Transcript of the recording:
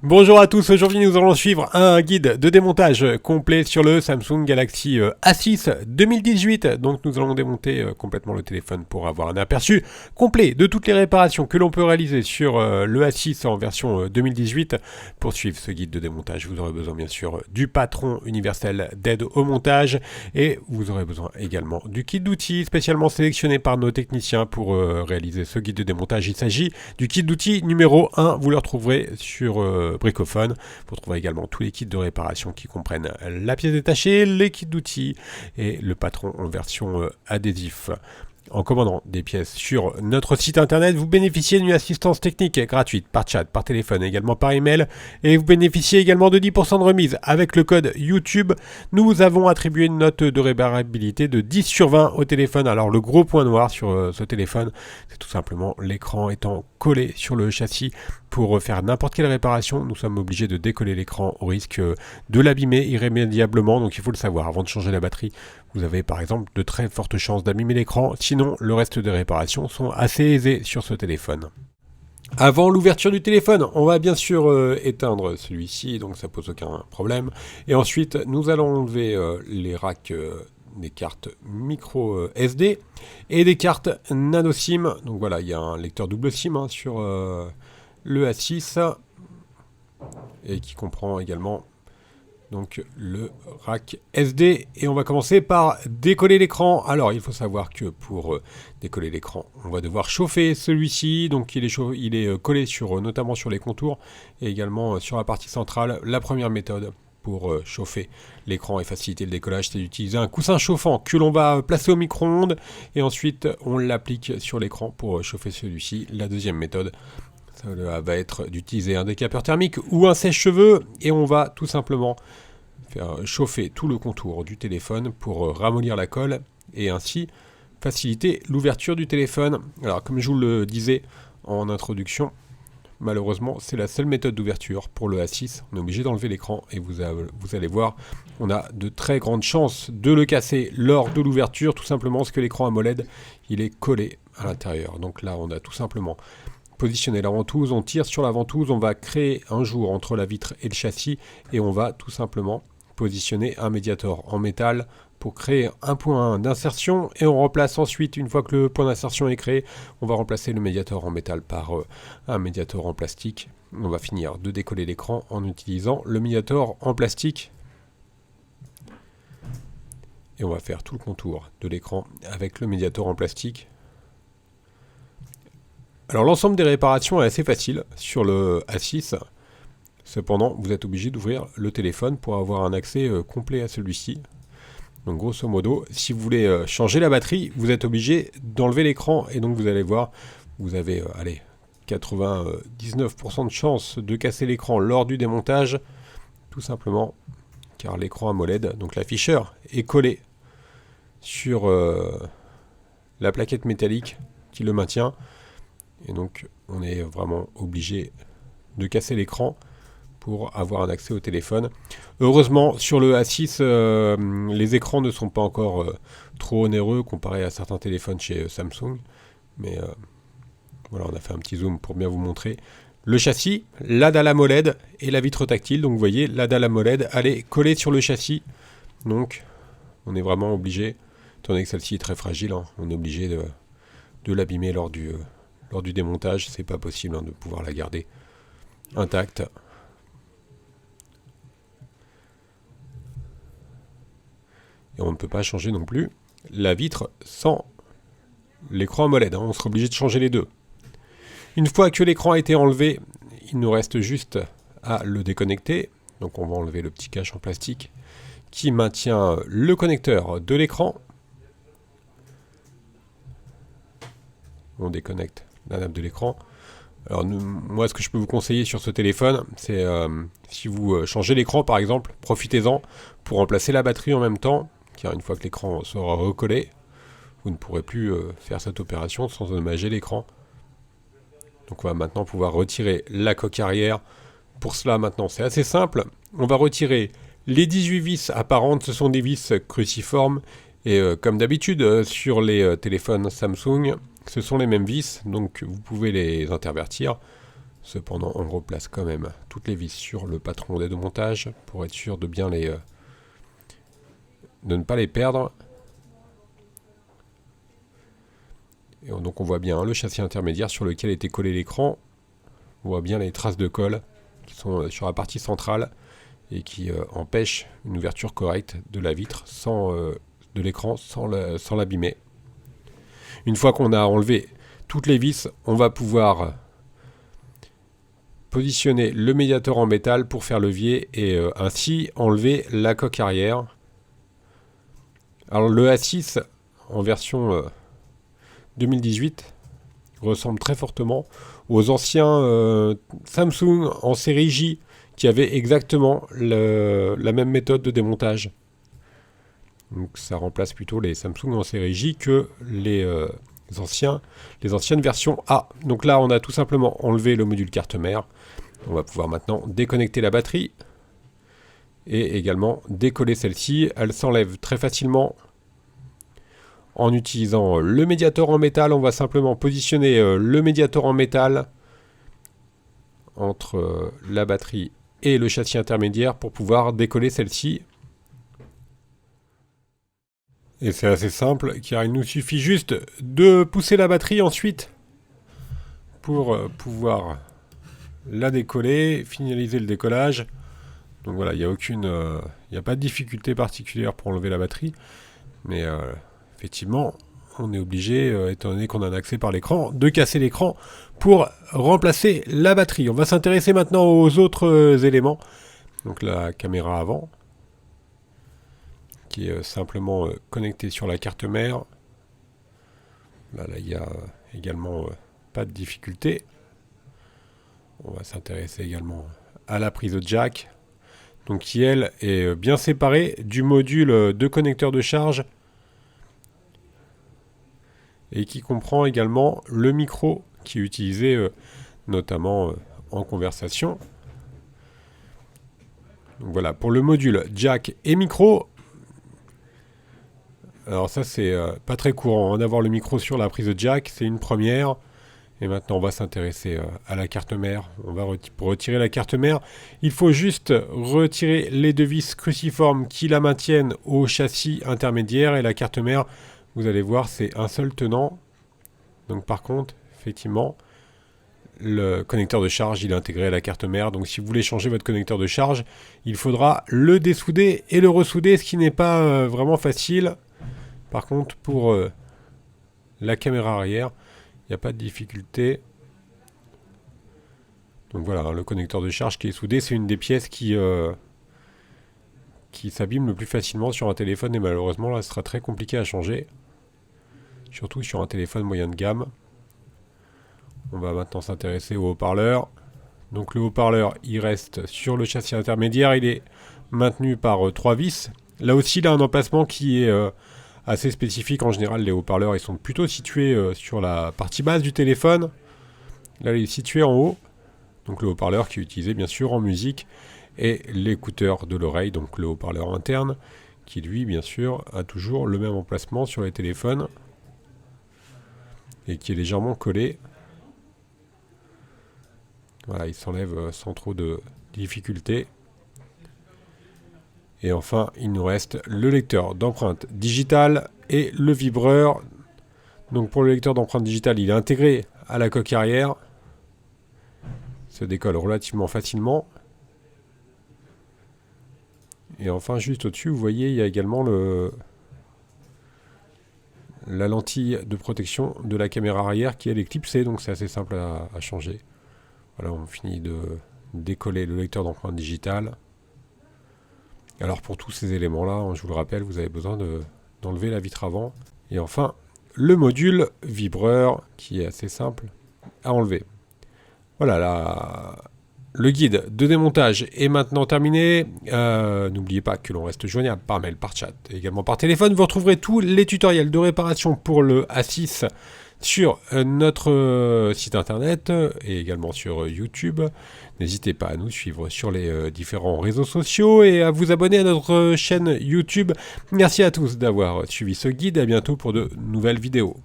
Bonjour à tous, aujourd'hui nous allons suivre un guide de démontage complet sur le Samsung Galaxy A6 2018. Donc nous allons démonter complètement le téléphone pour avoir un aperçu complet de toutes les réparations que l'on peut réaliser sur le A6 en version 2018. Pour suivre ce guide de démontage, vous aurez besoin bien sûr du patron universel d'aide au montage et vous aurez besoin également du kit d'outils spécialement sélectionné par nos techniciens pour réaliser ce guide de démontage. Il s'agit du kit d'outils numéro 1, vous le retrouverez sur Bricophone. Vous trouverez également tous les kits de réparation qui comprennent la pièce détachée, les kits d'outils et le patron en version adhésif. En commandant des pièces sur notre site internet, vous bénéficiez d'une assistance technique gratuite par chat, par téléphone, également par email. Et vous bénéficiez également de 10% de remise avec le code YouTube. Nous avons attribué une note de réparabilité de 10 sur 20 au téléphone. Alors le gros point noir sur ce téléphone, c'est tout simplement l'écran étant collé sur le châssis. Pour faire n'importe quelle réparation, nous sommes obligés de décoller l'écran au risque de l'abîmer irrémédiablement. Donc il faut le savoir, avant de changer la batterie, vous avez par exemple de très fortes chances d'abîmer l'écran. Sinon, le reste des réparations sont assez aisées sur ce téléphone. Avant l'ouverture du téléphone, on va bien sûr éteindre celui-ci, donc ça pose aucun problème. Et ensuite, nous allons enlever les racks des cartes micro SD et des cartes nano SIM. Donc voilà, il y a un lecteur double SIM sur le A6 et qui comprend également donc le rack SD. Et on va commencer par décoller l'écran. Alors il faut savoir que pour décoller l'écran, on va devoir chauffer celui-ci. Donc il est collé notamment sur les contours et également sur la partie centrale. La première méthode pour chauffer l'écran et faciliter le décollage, c'est d'utiliser un coussin chauffant que l'on va placer au micro-ondes et ensuite on l'applique sur l'écran pour chauffer celui-ci. La deuxième méthode, ça va être d'utiliser un décapeur thermique ou un sèche-cheveux et on va tout simplement faire chauffer tout le contour du téléphone pour ramollir la colle et ainsi faciliter l'ouverture du téléphone. Alors comme je vous le disais en introduction, malheureusement c'est la seule méthode d'ouverture pour le A6. On est obligé d'enlever l'écran et vous allez voir, on a de très grandes chances de le casser lors de l'ouverture, tout simplement parce que l'écran AMOLED il est collé à l'intérieur. Donc là on a tout simplement positionner la ventouse, on tire sur la ventouse, on va créer un jour entre la vitre et le châssis et on va tout simplement positionner un médiator en métal pour créer un point d'insertion et on remplace ensuite, une fois que le point d'insertion est créé, on va remplacer le médiator en métal par un médiator en plastique. On va finir de décoller l'écran en utilisant le médiator en plastique et on va faire tout le contour de l'écran avec le médiator en plastique. Alors l'ensemble des réparations est assez facile sur le A6, cependant vous êtes obligé d'ouvrir le téléphone pour avoir un accès complet à celui-ci. Donc grosso modo, si vous voulez changer la batterie, vous êtes obligé d'enlever l'écran et donc vous allez voir, vous avez 99% de chances de casser l'écran lors du démontage, tout simplement car l'écran AMOLED, donc l'afficheur, est collé sur la plaquette métallique qui le maintient. Et donc on est vraiment obligé de casser l'écran pour avoir un accès au téléphone. Heureusement sur le A6 les écrans ne sont pas encore trop onéreux comparé à certains téléphones chez Samsung. Mais voilà, on a fait un petit zoom pour bien vous montrer le châssis, la dalle AMOLED et la vitre tactile. Donc vous voyez, la dalle AMOLED elle est collée sur le châssis. Donc on est vraiment obligé, étant donné que celle-ci est très fragile, on est obligé de l'abîmer lors du démontage. C'est pas possible de pouvoir la garder intacte. Et on ne peut pas changer non plus la vitre sans l'écran AMOLED. On sera obligé de changer les deux. Une fois que l'écran a été enlevé, il nous reste juste à le déconnecter. Donc on va enlever le petit cache en plastique qui maintient le connecteur de l'écran. On déconnecte la nappe de l'écran. Alors moi ce que je peux vous conseiller sur ce téléphone, c'est si vous changez l'écran par exemple, profitez-en pour remplacer la batterie en même temps, car une fois que l'écran sera recollé, vous ne pourrez plus faire cette opération sans endommager l'écran. Donc on va maintenant pouvoir retirer la coque arrière. Pour cela maintenant c'est assez simple, on va retirer les 18 vis apparentes, ce sont des vis cruciformes, et comme d'habitude sur les téléphones Samsung, ce sont les mêmes vis, donc vous pouvez les intervertir Cependant, on replace quand même toutes les vis sur le patron des deux montages pour être sûr de bien de ne pas les perdre. Et donc on voit bien le châssis intermédiaire sur lequel était collé l'écran. On voit bien les traces de colle qui sont sur la partie centrale et qui empêchent une ouverture correcte de la vitre de l'écran sans l'abîmer. Une fois qu'on a enlevé toutes les vis, on va pouvoir positionner le médiateur en métal pour faire levier et ainsi enlever la coque arrière. Alors le A6 en version 2018 ressemble très fortement aux anciens Samsung en série J qui avaient exactement la même méthode de démontage. Donc ça remplace plutôt les Samsung en série J que les anciennes versions A. Donc là on a tout simplement enlevé le module carte mère. On va pouvoir maintenant déconnecter la batterie et également décoller celle-ci. Elle s'enlève très facilement en utilisant le médiator en métal. On va simplement positionner le médiator en métal entre la batterie et le châssis intermédiaire pour pouvoir décoller celle-ci. Et c'est assez simple car il nous suffit juste de pousser la batterie ensuite pour pouvoir la décoller, finaliser le décollage. Donc voilà, il n'y a pas de difficulté particulière pour enlever la batterie. Mais effectivement, on est obligé, étant donné qu'on a un accès par l'écran, de casser l'écran pour remplacer la batterie. On va s'intéresser maintenant aux autres éléments. Donc la caméra avant, qui est simplement connectée sur la carte mère. Là il n'y a également pas de difficulté. On va s'intéresser également à la prise jack, donc qui elle est bien séparée du module de connecteur de charge et qui comprend également le micro qui est utilisé notamment en conversation. Donc voilà, pour le module jack et micro, alors ça c'est pas très courant d'avoir le micro sur la prise jack, c'est une première. Et maintenant, on va s'intéresser à la carte mère. Pour retirer la carte mère, il faut juste retirer les deux vis cruciformes qui la maintiennent au châssis intermédiaire. Et la carte mère, vous allez voir, c'est un seul tenant. Donc par contre, effectivement, le connecteur de charge, il est intégré à la carte mère. Donc si vous voulez changer votre connecteur de charge, il faudra le dessouder et le ressouder, ce qui n'est pas vraiment facile. Par contre, pour la caméra arrière, il n'y a pas de difficulté. Donc voilà, le connecteur de charge qui est soudé, c'est une des pièces qui s'abîme le plus facilement sur un téléphone et malheureusement là ce sera très compliqué à changer. Surtout sur un téléphone moyen de gamme. On va maintenant s'intéresser au haut-parleur. Donc le haut-parleur il reste sur le châssis intermédiaire, il est maintenu par 3 vis. Là aussi il a un emplacement qui est assez spécifique. En général, les haut-parleurs ils sont plutôt situés sur la partie basse du téléphone. Là, il est situé en haut. Donc le haut-parleur qui est utilisé bien sûr en musique et l'écouteur de l'oreille, donc le haut-parleur interne, qui lui, bien sûr, a toujours le même emplacement sur les téléphones et qui est légèrement collé. Voilà, il s'enlève sans trop de difficultés. Et enfin, il nous reste le lecteur d'empreinte digitale et le vibreur. Donc pour le lecteur d'empreinte digitale, il est intégré à la coque arrière. Il se décolle relativement facilement. Et enfin, juste au-dessus, vous voyez, il y a également la lentille de protection de la caméra arrière qui est clipsée. Donc c'est assez simple à changer. Voilà, on finit de décoller le lecteur d'empreinte digitale. Alors pour tous ces éléments-là, je vous le rappelle, vous avez besoin d'enlever la vitre avant. Et enfin, le module vibreur qui est assez simple à enlever. Voilà, le guide de démontage est maintenant terminé. N'oubliez pas que l'on reste joignable par mail, par chat et également par téléphone. Vous retrouverez tous les tutoriels de réparation pour le A6 sur notre site internet et également sur YouTube. N'hésitez pas à nous suivre sur les différents réseaux sociaux et à vous abonner à notre chaîne YouTube. Merci à tous d'avoir suivi ce guide et à bientôt pour de nouvelles vidéos.